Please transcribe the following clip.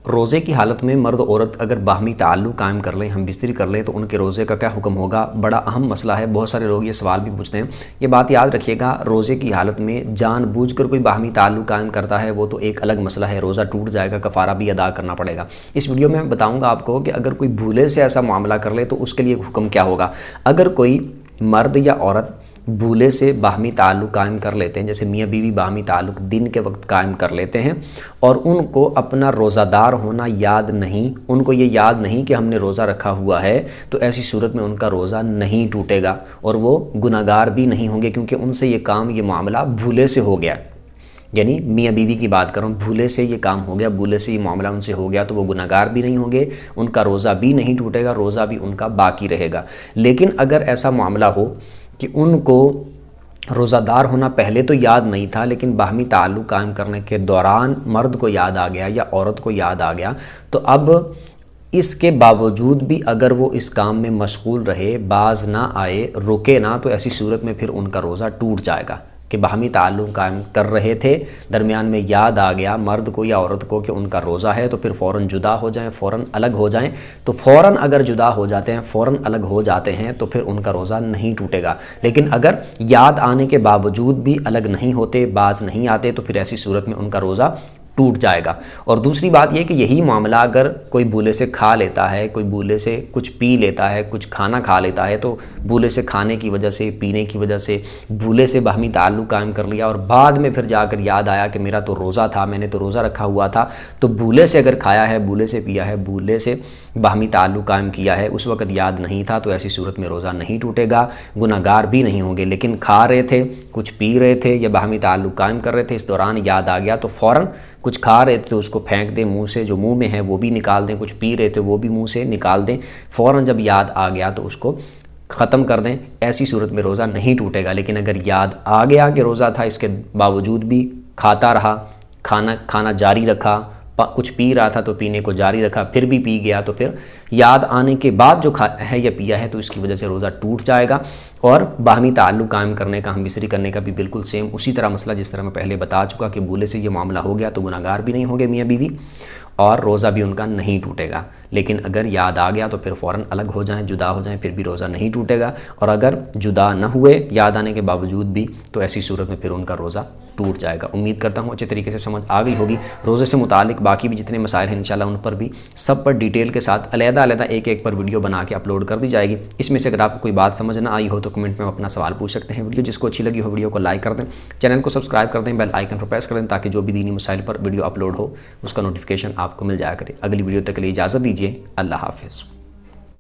روزے کی حالت میں مرد عورت اگر باہمی تعلق قائم کر لیں، ہم بستری کر لیں، تو ان کے روزے کا کیا حکم ہوگا؟ بڑا اہم مسئلہ ہے، بہت سارے لوگ یہ سوال بھی پوچھتے ہیں۔ یہ بات یاد رکھیے گا، روزے کی حالت میں جان بوجھ کر کوئی باہمی تعلق قائم کرتا ہے وہ تو ایک الگ مسئلہ ہے، روزہ ٹوٹ جائے گا، کفارہ بھی ادا کرنا پڑے گا۔ اس ویڈیو میں بتاؤں گا آپ کو کہ اگر کوئی بھولے سے ایسا معاملہ کر لے تو اس کے لیے حکم کیا ہوگا۔ اگر کوئی مرد یا عورت بھولے سے باہمی تعلق قائم کر لیتے ہیں، جیسے میاں بیوی باہمی تعلق دن کے وقت قائم کر لیتے ہیں اور ان کو اپنا روزہ دار ہونا یاد نہیں، ان کو یہ یاد نہیں کہ ہم نے روزہ رکھا ہوا ہے، تو ایسی صورت میں ان کا روزہ نہیں ٹوٹے گا اور وہ گناہگار بھی نہیں ہوں گے، کیونکہ ان سے یہ کام، یہ معاملہ بھولے سے ہو گیا۔ یعنی میاں بیوی کی بات کروں، بھولے سے یہ کام ہو گیا، بھولے سے یہ معاملہ ان سے ہو گیا، تو وہ گناہگار بھی نہیں ہوں گے، ان کا روزہ بھی نہیں ٹوٹے گا، روزہ بھی ان کا باقی رہے گا۔ لیکن اگر ایسا معاملہ ہو کہ ان کو روزہ دار ہونا پہلے تو یاد نہیں تھا، لیکن باہمی تعلق قائم کرنے کے دوران مرد کو یاد آ گیا یا عورت کو یاد آ گیا، تو اب اس کے باوجود بھی اگر وہ اس کام میں مشغول رہے، باز نہ آئے، رکے نہ، تو ایسی صورت میں پھر ان کا روزہ ٹوٹ جائے گا کہ باہمی تعلق قائم کر رہے تھے، درمیان میں یاد آ گیا مرد کو یا عورت کو کہ ان کا روزہ ہے، تو پھر فوراً جدا ہو جائیں، فوراً الگ ہو جائیں۔ تو فوراً اگر جدا ہو جاتے ہیں، فوراً الگ ہو جاتے ہیں، تو پھر ان کا روزہ نہیں ٹوٹے گا۔ لیکن اگر یاد آنے کے باوجود بھی الگ نہیں ہوتے، باز نہیں آتے، تو پھر ایسی صورت میں ان کا روزہ ٹوٹ جائے گا۔ اور دوسری بات یہ کہ یہی معاملہ اگر کوئی بھولے سے کھا لیتا ہے، کوئی بھولے سے کچھ پی لیتا ہے، کچھ کھانا کھا لیتا ہے، تو بھولے سے کھانے کی وجہ سے، پینے کی وجہ سے بھولے سے باہمی تعلق قائم کر لیا اور بعد میں پھر جا کر یاد آیا کہ میرا تو روزہ تھا، میں نے تو روزہ رکھا ہوا تھا، تو بھولے سے اگر کھایا ہے، بھولے سے پیا ہے، بھولے سے باہمی تعلق قائم کیا ہے، اس وقت یاد نہیں تھا، تو ایسی صورت میں روزہ نہیں ٹوٹے گا، گناہگار بھی نہیں ہوں گے۔ لیکن کھا رہے تھے، کچھ پی رہے تھے یا باہمی تعلق قائم کر رہے تھے، اس دوران یاد آ گیا تو فوراً کچھ کھا رہے تھے تو اس کو پھینک دیں منہ سے، جو منہ میں ہے وہ بھی نکال دیں، کچھ پی رہے تھے وہ بھی منہ سے نکال دیں، فوراً جب یاد آ گیا تو اس کو ختم کر دیں۔ ایسی صورت میں روزہ نہیں ٹوٹے گا۔ لیکن اگر یاد آ گیا کہ روزہ تھا، اس کے باوجود بھی کھاتا رہا، کھانا جاری رکھا، کچھ پی رہا تھا تو پینے کو جاری رکھا، پھر بھی پی گیا، تو پھر یاد آنے کے بعد جو ہے یا پیا ہے تو اس کی وجہ سے روزہ ٹوٹ جائے گا۔ اور باہمی تعلق قائم کرنے کا، ہم بستری کرنے کا بھی بالکل سیم اسی طرح مسئلہ جس طرح میں پہلے بتا چکا کہ بھولے سے یہ معاملہ ہو گیا تو گناہگار بھی نہیں ہوں گے میاں بیوی، اور روزہ بھی ان کا نہیں ٹوٹے گا۔ لیکن اگر یاد آ گیا تو پھر فوراً الگ ہو جائیں، جدا ہو جائیں، پھر بھی روزہ نہیں ٹوٹے گا۔ اور اگر جدا نہ ہوئے یاد آنے کے باوجود بھی، تو ایسی صورت میں پھر ان کا روزہ ٹوٹ جائے گا۔ امید کرتا ہوں اچھے طریقے سے سمجھ آ گئی ہوگی۔ روزے سے متعلق باقی بھی جتنے مسائل ہیں انشاءاللہ ان پر بھی سب پر ڈیٹیل کے ساتھ علیحدہ ایک پر ویڈیو بنا کے اپلوڈ کر دی جائے گی۔ اس میں سے اگر آپ کو کوئی بات سمجھ نہ آئی ہو تو کمنٹ میں اپنا سوال پوچھ سکتے ہیں۔ ویڈیو جس کو اچھی لگی ہو ویڈیو کو لائک کر دیں، چینل کو سبسکرائب کر دیں، بیل آئیکن پر پریس کر دیں تاکہ جو بھی دینی مسائل پر ویڈیو اپلوڈ ہو اس کا نوٹیفیکیشن آپ کو مل جایا کرے۔ اگلی ویڈیو تک کے لیے اجازت دیجیے، اللہ حافظ۔